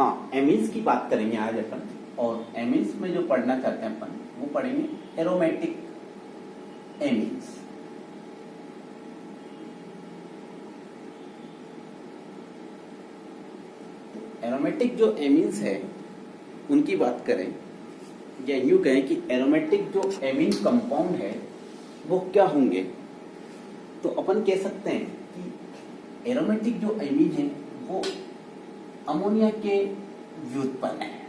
हाँ, एमीन्स की बात करेंगे आज अपन। और एमीन्स में जो पढ़ना चाहते हैं अपन वो पढ़ेंगे एरोमेटिक एमीन्स। एरोमेटिक जो एमीन्स है उनकी बात करें या यूं कहें कि एरोमेटिक जो एमीन कंपाउंड है वो क्या होंगे, तो अपन कह सकते हैं कि एरोमेटिक जो एमीन है वो अमोनिया के व्युत्पन्न है।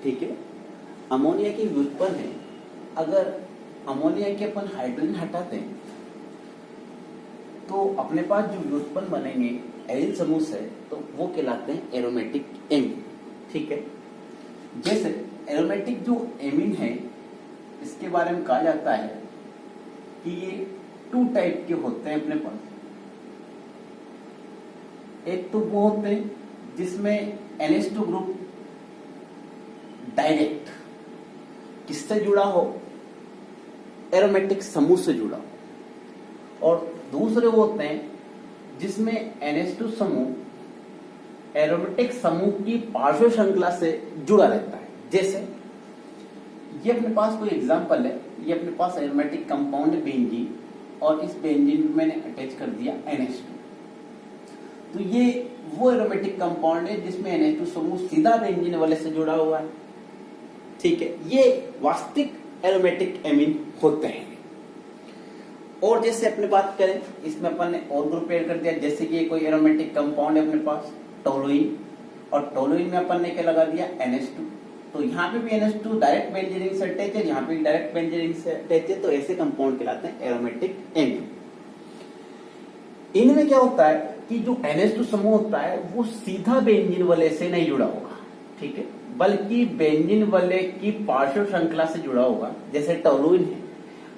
ठीक है, अमोनिया के व्युत्पन्न है। अगर अमोनिया के अपन हाइड्रोजन हटाते हैं तो अपने पास जो व्युत्पन्न बनेंगे एरिल समूह से, तो वो कहलाते हैं एरोमेटिक एमीन। ठीक है, जैसे एरोमेटिक जो एमीन है इसके बारे में कहा जाता है कि ये 2 टाइप के होते हैं अपने पास। एक तो वो होते हैं जिसमें NH2 ग्रुप डायरेक्ट किससे जुड़ा हो, एरोमेटिक समूह से जुड़ा हो, और दूसरे वो होते हैं जिसमें NH2 समूह एरोमेटिक समूह की पार्श्व श्रृंखला से जुड़ा रहता है। जैसे ये अपने पास कोई एग्जांपल है, ये अपने पास एरोमेटिक कंपाउंड है बेंजीन, और इस बेंजीन में मैंने अटैच कर दिया NH2। तो ये वो एरोमेटिक कंपाउंड है जिसमें NH2 समूह सीधा बेंजीन वाले से जुड़ा हुआ है। ठीक है, ये वास्तविक एरोमेटिक एमीन होते हैं। और जैसे अपने बात करें इसमें अपन ने और ग्रुप ऐड कर दिया, जैसे कि कोई एरोमेटिक कंपाउंड है अपने पास टोलुइन, और टोलुइन में अपन ने क्या लगा दिया NH2। तो यहाँ पे भी NH2 डायरेक्ट बेंजीन से अटैच है, यहाँ पे डायरेक्ट बेंजीन से अटैच है, तो ऐसे कंपाउंड कहलाते हैं एरोमेटिक एमीन। इनमें क्या होता है कि जो NH2 समूह होता है वो सीधा बेंजीन वाले से नहीं जुड़ा होगा, ठीक है, बल्कि बेंजीन वाले की पार्श्व श्रृंखला से जुड़ा होगा। जैसे टोलुइन है,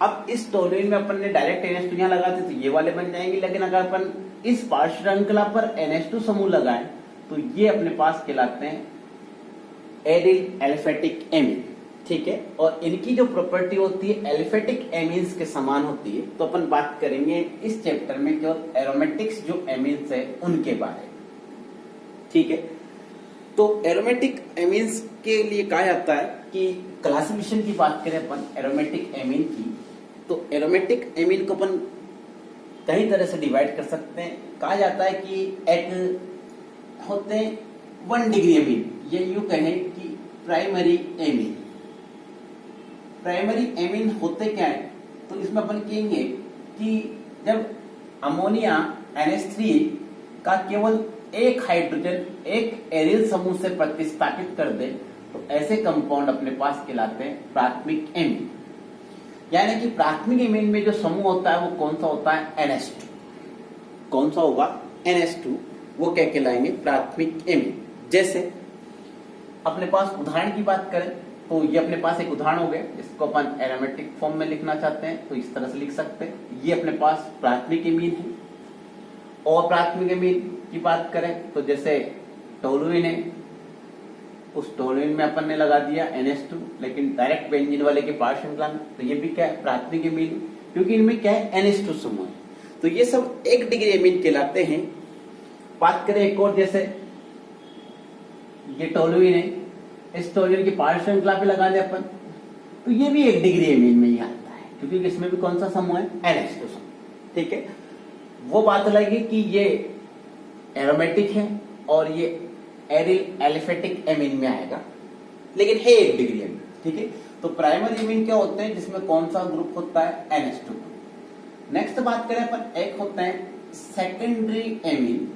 अब इस टोलुइन में अपन ने डायरेक्ट NH2 यहाँ लगाते तो ये वाले बन जाएंगे, लेकिन अगर अपन इस पार्श्व श्रृंखला पर NH2 समूह लगाएं तो ये अपने पास कहलाते हैं एरिल एलिफेटिक एमीन। ठीक है, और इनकी जो प्रॉपर्टी होती है एलिफेटिक एमीन्स के समान होती है। तो अपन बात करेंगे इस चैप्टर में केवल एरोमेटिक्स जो एमीन्स है उनके बारे में। ठीक है, तो एरोमेटिक एमीन्स के लिए कहा जाता है कि क्लासिफिकेशन की बात करें अपन एरोमेटिक एमीन की, तो एरोमेटिक एमीन को अपन कई तरह से डिवाइड कर सकते हैं। कहा जाता है कि एक होते हैं 1 डिग्री एमीन, ये यूं कहें कि प्राइमरी एमीन। प्राइमरी एमीन होते क्या है, तो इसमें अपन कहेंगे कि जब अमोनिया NH3 का केवल एक हाइड्रोजन एक एरिल समूह से प्रतिस्थापित कर दे तो ऐसे कंपाउंड अपने पास कहलाते हैं प्राथमिक एमीन। यानी कि प्राथमिक एमीन में जो समूह होता है वो कौन सा होता है NH2। कौन सा होगा NH2, वो क्या कहलाएंगे प्राथमिक एमीन। जैसे अपने पास उदाहरण की बात करें तो ये अपने पास एक उदाहरण हो गया, इसको अपन एरोमेटिक फॉर्म में लिखना चाहते हैं तो इस तरह से लिख सकते हैं। ये अपने पास प्राथमिक एमीन है। और प्राथमिक एमीन की बात करें तो जैसे टोलुइन है, उस टोलुइन में अपन ने लगा दिया NH2, लेकिन डायरेक्ट बेंजीन वाले के पार्श्व श्रृंखला में, तो ये भी क्या है प्राथमिक एमीन, क्योंकि इनमें क्या है NH2 समूह है। तो ये सब 1 डिग्री एमीन कहलाते हैं। बात करें एक और, जैसे ये टोलुइन है, इस टोलुइन की पार्श्व श्रृंखला पे लगा दे अपन तो ये भी 1 डिग्री एमीन में ही आता है, क्योंकि इसमें भी कौन सा समूह है NH2 समूह। ठीक है, वो बात लगेगी कि ये एरोमेटिक है और ये एरिल एलिफेटिक एमीन में आएगा, लेकिन है 1 डिग्री एमीन। ठीक है, तो प्राइमरी एमीन क्या होते हैं जिसमें कौन सा ग्रुप होता है NH2। नेक्स्ट बात करें अपन, एक होता है सेकेंडरी एमीन।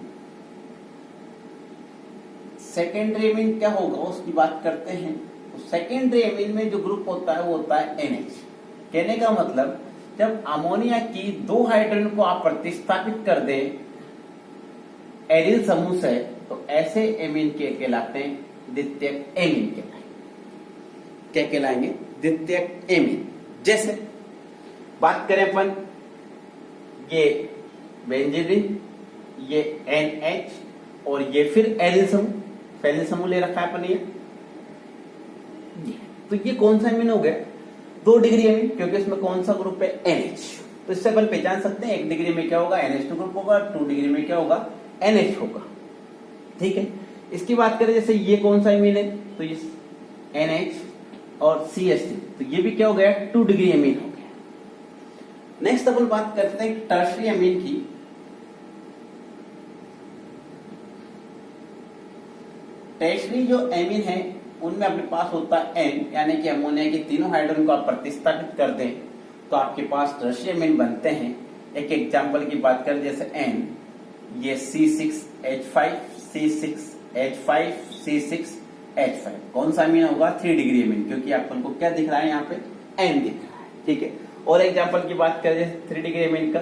सेकेंडरी एमीन क्या होगा उसकी बात करते हैं। तो सेकेंडरी एमीन में जो ग्रुप होता है वो होता है NH। कहने का मतलब जब अमोनिया की 2 हाइड्रोजन को आप प्रतिस्थापित कर दे एरिल समूह से तो ऐसे एमीन के कहलाते हैं द्वितीयक एमीन कहलाएंगे। क्या कहलाएंगे द्वितीयक एमीन। जैसे बात करें अपन ये बेंजीन, ये NH और ये फिर एरिल समूह, पहले समूह ले रखा है अपन ये, तो ये कौन सा एमीन हो गया 2 डिग्री एमीन, क्योंकि इसमें कौन सा ग्रुप है NH। तो इससे अपन पहचान सकते हैं 1 डिग्री में क्या होगा NH2 ग्रुप होगा, 2 डिग्री में क्या होगा NH होगा। ठीक है, इसकी बात करें जैसे ये कौन सा एमीन है, तो ये NH और CH3, तो ये भी क्या हो गया, 2 डिग्री एमीन हो गया। नेक्स्ट अपन बात करते हैं टर्शरी एमीन की। टर्शरी जो एमीन है उनमें अपने पास होता है N, यानी कि अमोनिया के तीनों हाइड्रोजन को आप प्रतिस्थापित कर दें तो आपके पास टर्शरी एमीन बनते हैं। एक एग्जांपल की बात करें जैसे N, ये C6H5 C6H5 C6H5 कौन सा एमीन होगा, 3 डिग्री एमीन, क्योंकि अपन को क्या दिख रहा है यहाँ पे, N दिख रहा है, ठीक है। और एग्जांपल की बात करें जैसे 3 डिग्री एमीन का,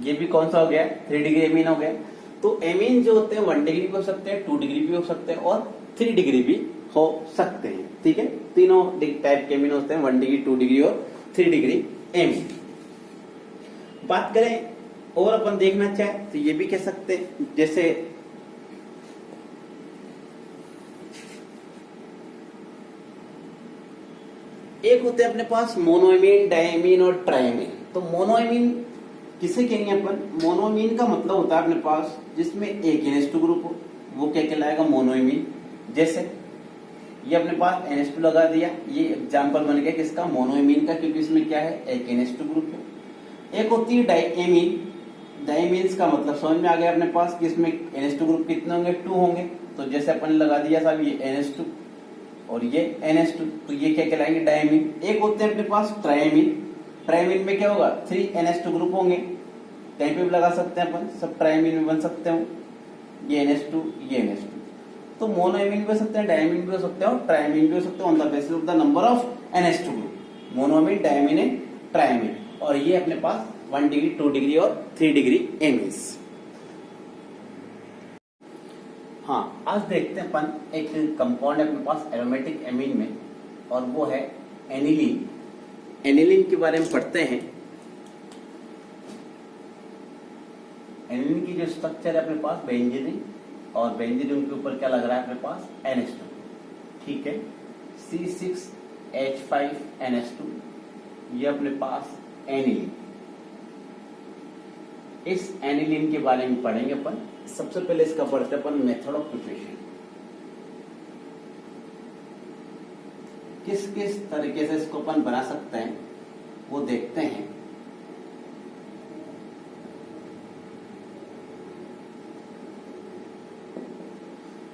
ये भी कौन सा हो गया, 3 डिग्री एमीन हो गया। तो एमीन जो होते हैं 1 डिग्री भी हो सकते हैं, 2 डिग्री भी हो सकते हैं और 3 डिग्री भी हो सकते हैं, ठीक है। तीनों टाइप के एमीन होते हैं, 1 डिग्री, 2 डिग्री और 3 डिग्री एमीन। बात करें और अपन देखना चाहे तो ये भी कह सकते हैं, जैसे एक होते हैं अपने पास मोनोएमीन, डायमीन और ट्राइमीन। तो मोनोएमीन किसे कहेंगे अपन, मोनोएमीन का मतलब होता है अपने पास जिसमें एक NH2 ग्रुप हो, वो क्या कहलाएगा, मोनोएमीन। जैसे ये अपने पास NH2 लगा दिया, ये एग्जांपल बन गया किसका, मोनोएमीन का, क्योंकि इसमें क्या है, एक NH2 ग्रुप है। एक होती है डायमीन, डायमीन्स का मतलब समझ में आ गया अपने पास कि इसमें NH2 ग्रुप कितने होंगे, 2 होंगे। तो जैसे अपन लगा दिया साहब ये NH2 और ये NH2, तो ये क्या कहलाएंगे, डायमीन। एक होते हैं अपने पास ट्राइमीन, ट्राइमीन में क्या होगा, 3 NH2 ग्रुप होंगे, कहीं पे भी लगा सकते हैं अपन, सब ट्राइमीन में बन सकते हो, ये NH2 ये NH2। तो मोनोएमीन भी हो सकते हैं, डायमीन भी हो सकते हैं और ट्राइमीन भी हो सकते हैं on the basis of the number of NH2 group, monoamine, diamine and ट्राइमीन। और ये अपने पास 1 डिग्री, 2 डिग्री और 3 डिग्री एमीन्स। हाँ, आज देखते हैं अपन एक कंपाउंड है अपने पास एरोमेटिक एमीन में, और वो है एनिलीन। एनिलीन के बारे में पढ़ते हैं। एनिलीन की जो स्ट्रक्चर है अपने पास बेंजीन, और बेंजीन के ऊपर क्या लग रहा है अपने पास, NH2, ठीक है। C6H5 NH2, ये अपने पास एनिलीन। इस एनिलीन के बारे में पढ़ेंगे अपन। सबसे पहले इसका पढ़ते अपन मेथड ऑफ प्रिपरेशन, किस किस तरीके से इसको अपन बना सकते हैं वो देखते हैं।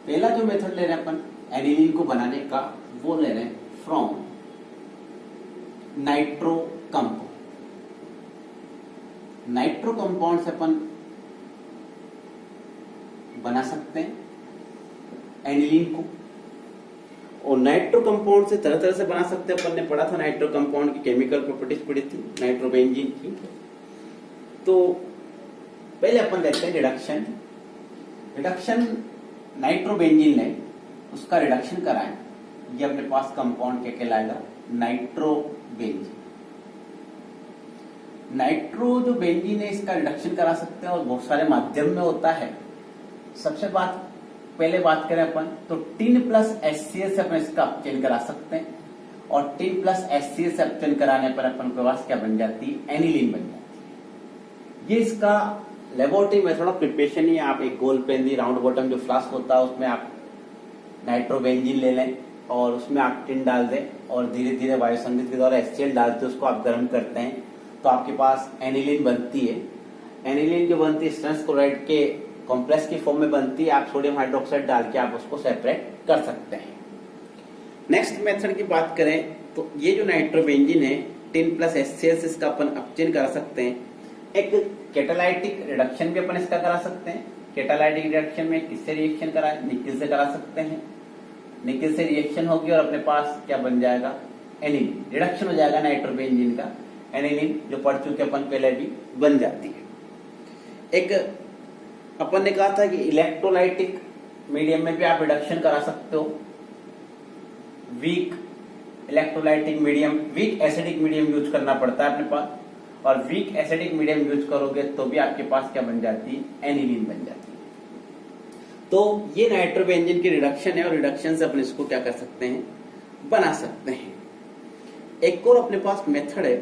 पहला जो मेथड ले रहे हैं अपन एनिलीन को बनाने का, वो ले रहे हैं from nitro compound. Nitro compound से अपन बना सकते हैं एनिलीन को, और नाइट्रो कंपाउंड से तरह तरह से बना सकते हैं। अपन ने पढ़ा था नाइट्रो कंपाउंड की केमिकल प्रॉपर्टीज पढ़ी थी नाइट्रोबेंजीन की। तो पहले अपन देखते हैं रिडक्शन। रिडक्शन नाइट्रोबेंजीन ने उसका रिडक्शन कराएं, ये अपने पास कंपाउंड क्या कहलाएगा, नाइट्रोबेंजीन। नाइट्रो जो बेंजीन है इसका रिडक्शन करा सकते हैं और बहुत सारे माध्यम में होता है। सबसे पहले बात करें अपन तो टिन प्लस HCl से अपन इसका अपचयन करा सकते हैं, और टिन प्लस HCl से अपचयन कराने पर अपन के पास क्या बन जाती है, एनिलीन बन जाती है। ये इसका लेबोरेटरी मेथड ऑफ प्रिपरेशन ही। आप एक गोल पेंदी राउंड बॉटम जो फ्लास्क होता है उसमें आप नाइट्रोबेंजीन ले लें और उसमें आप टिन डाल दें और धीरे धीरे वायु संगीत के द्वारा HCl डालते उसको आप गर्म करते हैं तो आपके पास एनिलीन बनती है। एनिलीन जो बनती है स्टेरस क्लोराइड के कॉम्प्लेक्स की फॉर्म में बनती है। आप सोडियम हाइड्रोक्साइड डाल के आप उसको सेपरेट कर सकते हैं। नेक्स्ट मेथड की बात करें तो ये जो नाइट्रोबेंजीन है टिन प्लस HCl से इसका अपन अपचयन करा सकते हैं। एक कैटालाइटिक रिडक्शन भी अपन इसका करा सकते हैं। कैटालाइटिक रिडक्शन में किससे रिएक्शन कराए, निकिल से करा सकते हैं। निकिल से रिएक्शन होगी और अपने पास क्या बन जाएगा, एनिलीन। रिडक्शन हो जाएगा नाइट्रोबेंजीन का, एनिलीन जो पढ़ चुके अपन पहले भी बन जाती है। एक अपन ने कहा था कि इलेक्ट्रोलाइटिक मीडियम में भी आप रिडक्शन करा सकते हो। Weak electrolytic medium, weak acidic medium use करना पड़ता है अपने पास, और वीक एसिडिक मीडियम यूज करोगे तो भी आपके पास क्या बन जाती है, एनिलीन बन जाती है। तो ये नाइट्रोबेंजीन की रिडक्शन है और रिडक्शन से अपन इसको क्या कर सकते हैं, बना सकते हैं। एक और अपने पास मेथड है,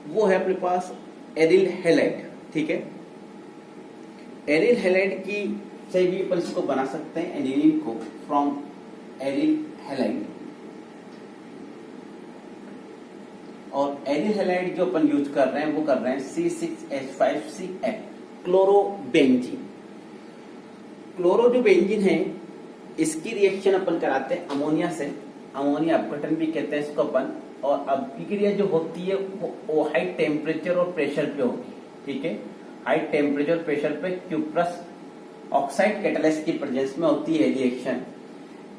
वो है अपने पास एरिल हैलाइड। ठीक है, एरिल हैलाइड की से भी अपन इसको बना सकते हैं एनिलीन को फ्रॉम एरिल हैलाइड। और एरिल हैलाइड जो अपन यूज कर रहे हैं वो कर रहे हैं C6H5CF क्लोरोबेंजीन। क्लोरो जो बेंजीन है इसकी रिएक्शन अपन कराते हैं अमोनिया से, अमोनिया अपघटन भी कहते हैं इसको अपन। और अभिक्रिया जो होती है वो हाई टेम्परेचर और प्रेशर पे होगी, ठीक है। हाई टेम्परेचर और प्रेशर पे क्यूप्रस ऑक्साइड कैटलिस्ट की प्रेजेंस में होती है रिएक्शन।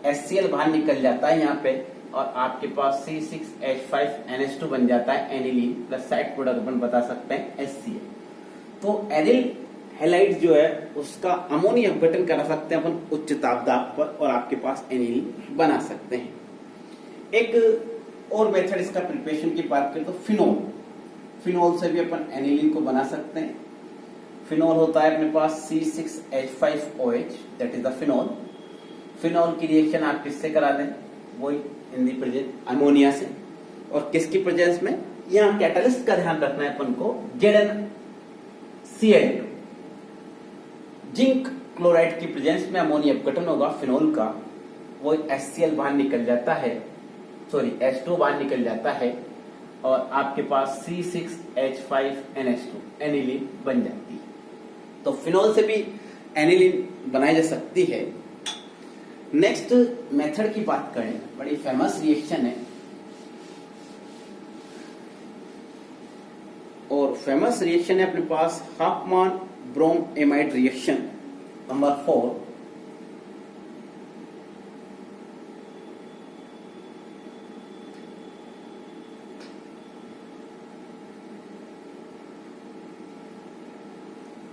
HCl बाहर निकल जाता है यहाँ पे और आपके पास C6H5NH2 बन जाता है एनिलीन प्लस साइड प्रोडक्ट अपन बता सकते हैं HCl। तो एरिल हैलाइड जो है उसका अमोनिया अपघटन करा सकते हैं अपन उच्च तापदाब पर और आपके पास एनिलीन बना सकते हैं। एक और मेथड इसका प्रिपरेशन की बात करें तो फिनोल, फिनोल से भी अपन एनिलीन को बना सकते हैं। फिनोल होता है अपने पास C6H5OH that is the phenol. Phenol की रिएक्शन आप किससे करा दें, वही इन दी प्रेजेंस अमोनिया से। और किसकी प्रेजेंस में, यहाँ कैटलिस्ट का ध्यान रखना है अपन को, ZnCl2 जिंक क्लोराइड की प्रेजेंस में अमोनिया अपघटन होगा फिनोल का, वो HCl बाहर निकल जाता है, सॉरी H2 बाहर निकल जाता है और आपके पास C6H5NH2 एनिलीन बन जाती है। तो फिनोल से भी एनिलीन बनाई जा सकती है। नेक्स्ट मेथड की बात करें, बड़ी फेमस रिएक्शन है और फेमस रिएक्शन है अपने पास हाफमान ब्रोम एमाइड रिएक्शन नंबर 4।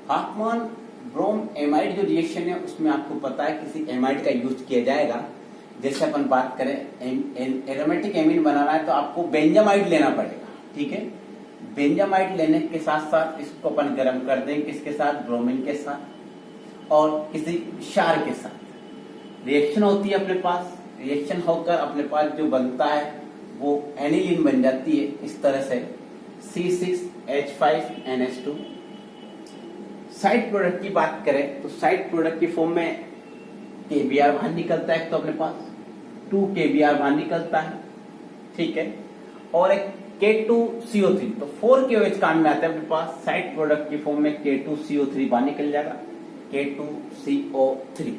हाफमान ब्रोम एमाइड जो रिएक्शन है उसमें आपको पता है किसी एमाइड का यूज किया जाएगा। जैसे अपन बात करें एरोमेटिक एमीन बनाना है तो आपको बेंजामाइड लेना पड़ेगा, ठीक है। बेंजामाइड लेने के साथ साथ इसको अपन गर्म कर देंगे किसके साथ, ब्रोमीन के साथ और किसी क्षार के साथ। रिएक्शन होती है अपने पास, रिएक्शन होकर अपने पास जो बनता है वो एनिलीन बन जाती है इस तरह से C6H5NH2। साइड प्रोडक्ट की बात करें तो साइड प्रोडक्ट की फॉर्म में KBr बाहर निकलता है, तो अपने पास 2 KBr बाहर निकलता है, ठीक है। और एक K2CO3, तो 4 KOH काम में आता है अपने पास। साइड प्रोडक्ट की फॉर्म में K2CO3 बाहर निकल जाएगा, K2CO3।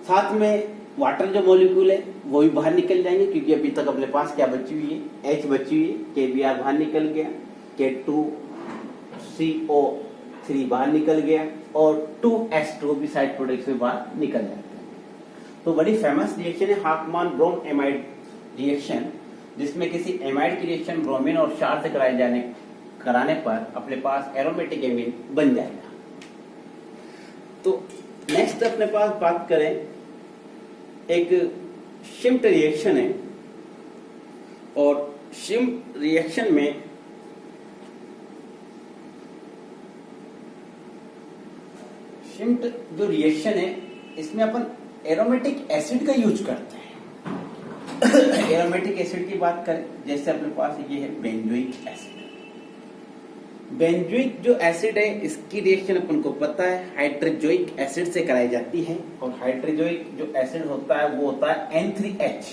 साथ में वाटर जो मॉलिक्यूल है वो भी बाहर निकल जाएंगे क्योंकि अभी तक अपने पास क्या बची हुई है, H बची हुई है। KBr बाहर निकल गया, K2CO3 बाहर निकल गया और 2H2 भी साइड प्रोडक्ट से बाहर निकल जाते हैं। तो बड़ी फेमस रिएक्शन है हाफमान ब्रोम एमाइड रिएक्शन, जिसमें किसी एमाइड की रिएक्शन ब्रोमीन और क्षार से कराने पर अपने पास एरोमेटिक एमीन बन जाएगा। तो नेक्स्ट अपने पास बात करें, एक शिम्ट रिएक्शन है और शिम्ट रिएक्शन में शिम्ट जो रिएक्शन है इसमें अपन एरोमेटिक एसिड का यूज करते हैं। एरोमेटिक एसिड की बात करें, जैसे अपने पास ये है बेंजोइक एसिड। बेंजोइक जो एसिड है इसकी रिएक्शन अपन को पता है हाइड्रोजोइक एसिड से कराई जाती है और हाइड्रोजोइक जो एसिड होता है वो होता है N3H।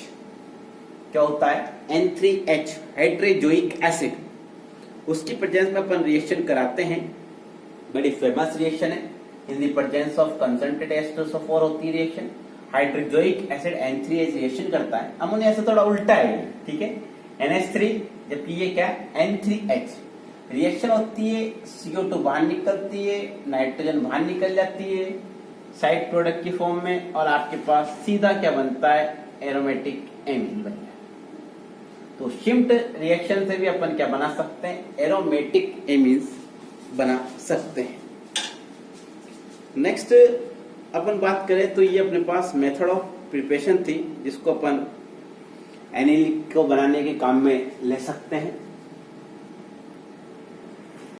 क्या होता है, N3H हाइड्रोजोइक एसिड। उसकी प्रेजेंस में अपन रिएक्शन कराते हैं, बड़ी फेमस रिएक्शन है। In the presence of concentrated H2SO4 होती है reaction. Hydrazoic acid N3H reaction करता है, अमोनिया से थोड़ा उल्टा है, ठीक है, NH3, जबकि ये क्या है N3H। रिएक्शन होती है, CO2 बाहर निकलती है, नाइट्रोजन बाहर निकल जाती है साइड प्रोडक्ट की फॉर्म में और आपके पास सीधा क्या बनता है, एरोमेटिक एमीन बन जाता है। तो शिम्ट रिएक्शन से भी अपन क्या बना सकते हैं, एरोमेटिक एमीन्स बना सकते हैं। नेक्स्ट अपन बात करें तो ये अपने पास मेथड ऑफ प्रिपरेशन थी जिसको अपन एनिलीन को बनाने के काम में ले सकते हैं।